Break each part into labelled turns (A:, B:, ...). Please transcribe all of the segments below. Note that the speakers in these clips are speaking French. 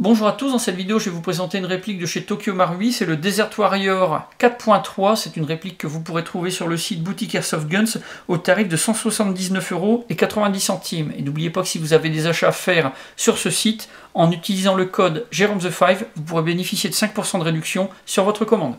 A: Bonjour à tous, dans cette vidéo je vais vous présenter une réplique de chez Tokyo Marui, c'est le Desert Warrior 4.3, c'est une réplique que vous pourrez trouver sur le site Boutique Airsoft Guns au tarif de 179,90 €. Et n'oubliez pas que si vous avez des achats à faire sur ce site, en utilisant le code JEROME5, vous pourrez bénéficier de 5% de réduction sur votre commande.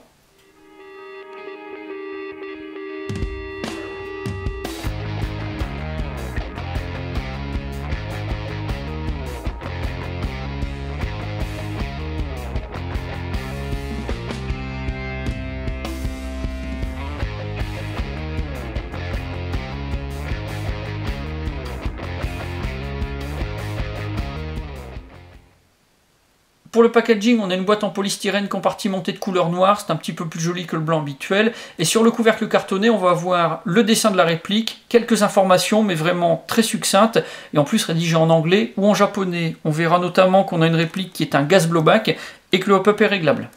A: Pour le packaging, on a une boîte en polystyrène compartimentée de couleur noire, c'est un petit peu plus joli que le blanc habituel. Et sur le couvercle cartonné, on va avoir le dessin de la réplique, quelques informations, mais vraiment très succinctes, et en plus rédigées en anglais ou en japonais. On verra notamment qu'on a une réplique qui est un gas blowback et que le hop-up est réglable.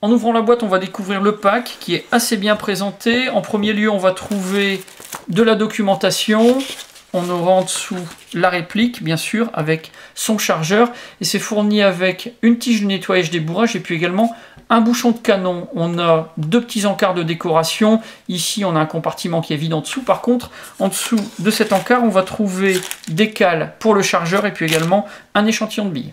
A: En ouvrant la boîte, on va découvrir le pack qui est assez bien présenté. En premier lieu, on va trouver de la documentation. On aura en dessous la réplique, bien sûr, avec son chargeur. Et c'est fourni avec une tige de nettoyage des bourrages et puis également un bouchon de canon. On a deux petits encarts de décoration. Ici, on a un compartiment qui est vide en dessous. Par contre, en dessous de cet encart, on va trouver des cales pour le chargeur et puis également un échantillon de billes.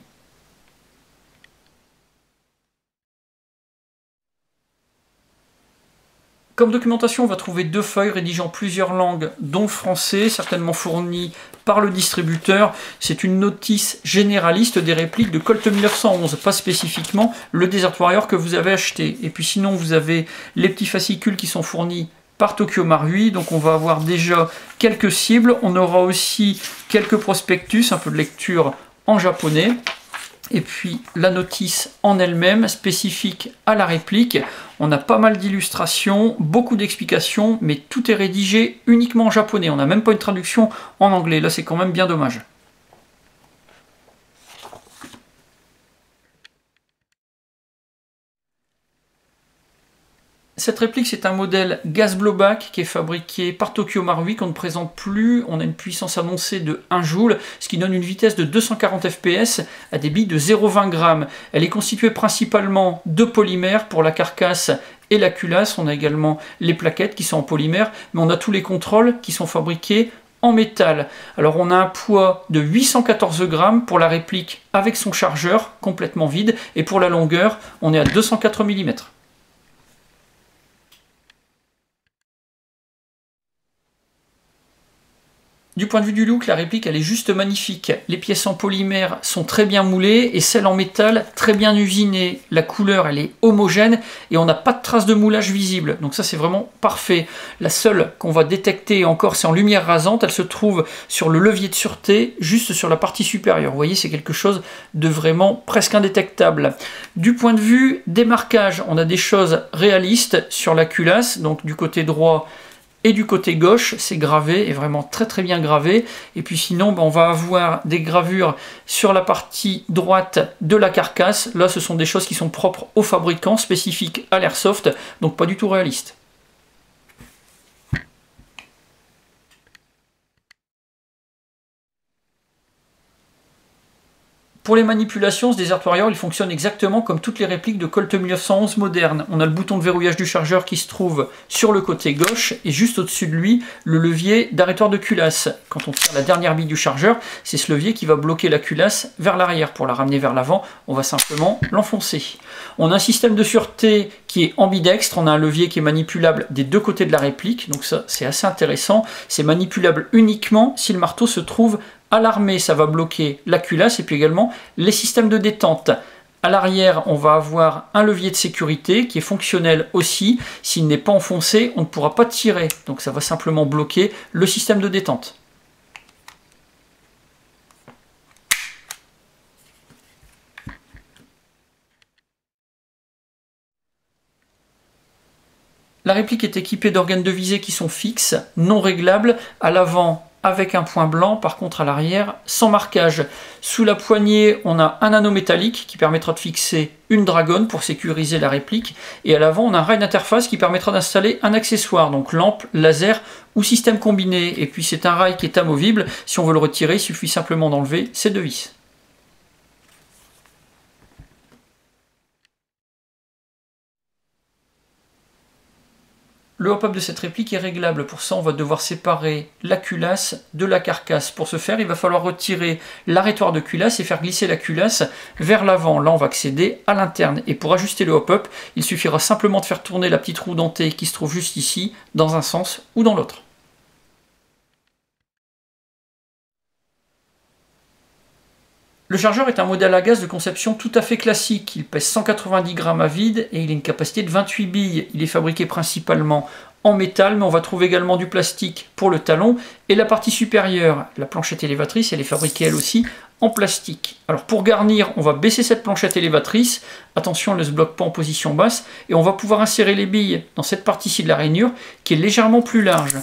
A: Comme documentation, on va trouver deux feuilles rédigées en plusieurs langues, dont le français, certainement fournies par le distributeur. C'est une notice généraliste des répliques de Colt 1911, pas spécifiquement le Desert Warrior que vous avez acheté. Et puis sinon, vous avez les petits fascicules qui sont fournis par Tokyo Marui, donc on va avoir déjà quelques cibles. On aura aussi quelques prospectus, un peu de lecture en japonais. Et puis la notice en elle-même, spécifique à la réplique. On a pas mal d'illustrations, beaucoup d'explications, mais tout est rédigé uniquement en japonais. On n'a même pas une traduction en anglais. Là, c'est quand même bien dommage. Cette réplique, c'est un modèle gas blowback qui est fabriqué par Tokyo Marui, qu'on ne présente plus. On a une puissance annoncée de 1 joule, ce qui donne une vitesse de 240 fps à des billes de 0,20 g. Elle est constituée principalement de polymère pour la carcasse et la culasse. On a également les plaquettes qui sont en polymère, mais on a tous les contrôles qui sont fabriqués en métal. Alors on a un poids de 814 g pour la réplique avec son chargeur complètement vide, et pour la longueur, on est à 204 mm. Du point de vue du look, la réplique elle est juste magnifique. Les pièces en polymère sont très bien moulées et celles en métal très bien usinées. La couleur elle est homogène et on n'a pas de traces de moulage visible. Donc ça c'est vraiment parfait. La seule qu'on va détecter encore c'est en lumière rasante. Elle se trouve sur le levier de sûreté, juste sur la partie supérieure. Vous voyez, c'est quelque chose de vraiment presque indétectable. Du point de vue des marquages, on a des choses réalistes sur la culasse. Donc du côté droit et du côté gauche, c'est gravé, et vraiment très très bien gravé. Et puis sinon, on va avoir des gravures sur la partie droite de la carcasse. Là, ce sont des choses qui sont propres aux fabricants, spécifiques à l'airsoft, donc pas du tout réalistes. Pour les manipulations, ce Desert Warrior il fonctionne exactement comme toutes les répliques de Colt 1911 modernes. On a le bouton de verrouillage du chargeur qui se trouve sur le côté gauche et juste au-dessus de lui, le levier d'arrêtoir de culasse. Quand on tire la dernière bille du chargeur, c'est ce levier qui va bloquer la culasse vers l'arrière. Pour la ramener vers l'avant, on va simplement l'enfoncer. On a un système de sûreté qui est ambidextre. On a un levier qui est manipulable des deux côtés de la réplique. Donc ça, c'est assez intéressant. C'est manipulable uniquement si le marteau se trouve à l'armée, ça va bloquer la culasse et puis également les systèmes de détente. À l'arrière, on va avoir un levier de sécurité qui est fonctionnel aussi. S'il n'est pas enfoncé, on ne pourra pas tirer. Donc ça va simplement bloquer le système de détente. La réplique est équipée d'organes de visée qui sont fixes, non réglables. À l'avant, avec un point blanc, par contre à l'arrière sans marquage. Sous la poignée, on a un anneau métallique qui permettra de fixer une dragonne pour sécuriser la réplique, et à l'avant on a un rail d'interface qui permettra d'installer un accessoire, donc lampe, laser ou système combiné, et puis c'est un rail qui est amovible. Si on veut le retirer, il suffit simplement d'enlever ces deux vis. Le hop-up de cette réplique est réglable. Pour ça, on va devoir séparer la culasse de la carcasse. Pour ce faire, il va falloir retirer l'arrêtoire de culasse et faire glisser la culasse vers l'avant. Là, on va accéder à l'interne. Et pour ajuster le hop-up, il suffira simplement de faire tourner la petite roue dentée qui se trouve juste ici, dans un sens ou dans l'autre. Le chargeur est un modèle à gaz de conception tout à fait classique. Il pèse 190 grammes à vide et il a une capacité de 28 billes. Il est fabriqué principalement en métal, mais on va trouver également du plastique pour le talon. Et la partie supérieure, la planchette élévatrice, elle est fabriquée elle aussi en plastique. Alors pour garnir, on va baisser cette planchette élévatrice. Attention, elle ne se bloque pas en position basse. Et on va pouvoir insérer les billes dans cette partie-ci de la rainure qui est légèrement plus large.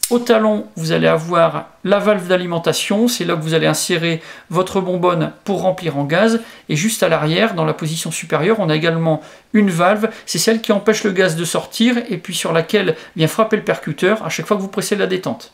A: Au talon, vous allez avoir la valve d'alimentation, c'est là que vous allez insérer votre bonbonne pour remplir en gaz. Et juste à l'arrière, dans la position supérieure, on a également une valve, c'est celle qui empêche le gaz de sortir et puis sur laquelle vient frapper le percuteur à chaque fois que vous pressez la détente.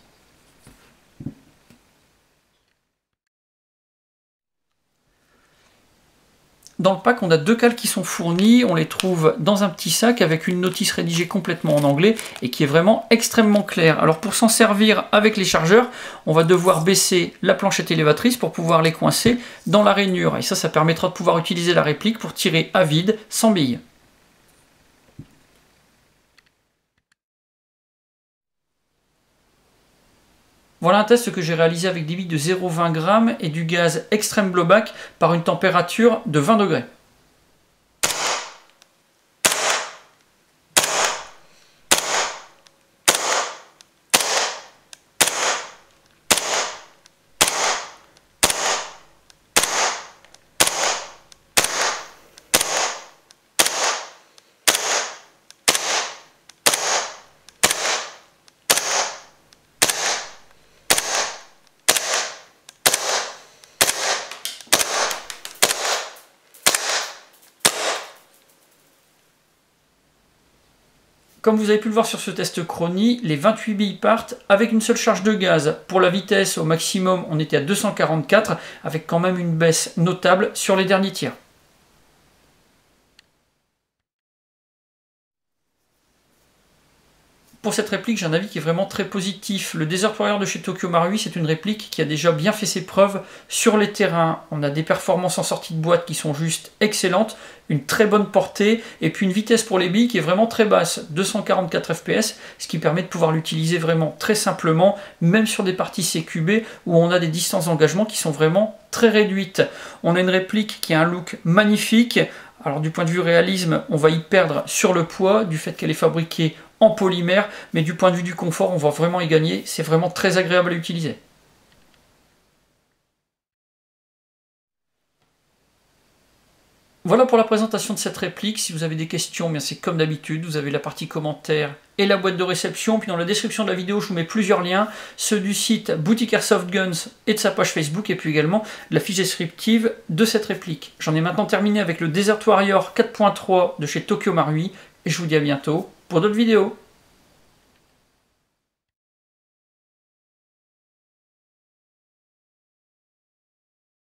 A: Dans le pack, on a deux cales qui sont fournies, on les trouve dans un petit sac avec une notice rédigée complètement en anglais et qui est vraiment extrêmement claire. Alors pour s'en servir avec les chargeurs, on va devoir baisser la planchette élévatrice pour pouvoir les coincer dans la rainure. Et ça permettra de pouvoir utiliser la réplique pour tirer à vide sans billes. Voilà un test que j'ai réalisé avec des billes de 0,20 g et du gaz Extreme Blowback par une température de 20 degrés. Comme vous avez pu le voir sur ce test chronie, les 28 billes partent avec une seule charge de gaz. Pour la vitesse, au maximum, on était à 244, avec quand même une baisse notable sur les derniers tirs. Pour cette réplique, j'ai un avis qui est vraiment très positif. Le Desert Warrior de chez Tokyo Marui, c'est une réplique qui a déjà bien fait ses preuves sur les terrains. On a des performances en sortie de boîte qui sont juste excellentes, une très bonne portée, et puis une vitesse pour les billes qui est vraiment très basse, 244 fps, ce qui permet de pouvoir l'utiliser vraiment très simplement, même sur des parties CQB où on a des distances d'engagement qui sont vraiment très réduites. On a une réplique qui a un look magnifique. Alors du point de vue réalisme, on va y perdre sur le poids, du fait qu'elle est fabriquée en polymère, mais du point de vue du confort, on va vraiment y gagner, c'est vraiment très agréable à utiliser. Voilà pour la présentation de cette réplique. Si vous avez des questions, bien c'est comme d'habitude, vous avez la partie commentaires et la boîte de réception. Puis dans la description de la vidéo, je vous mets plusieurs liens, ceux du site Boutique Airsoft Guns et de sa page Facebook, et puis également la fiche descriptive de cette réplique. J'en ai maintenant terminé avec le Desert Warrior 4.3 de chez Tokyo Marui, et je vous dis à bientôt pour d'autres vidéos.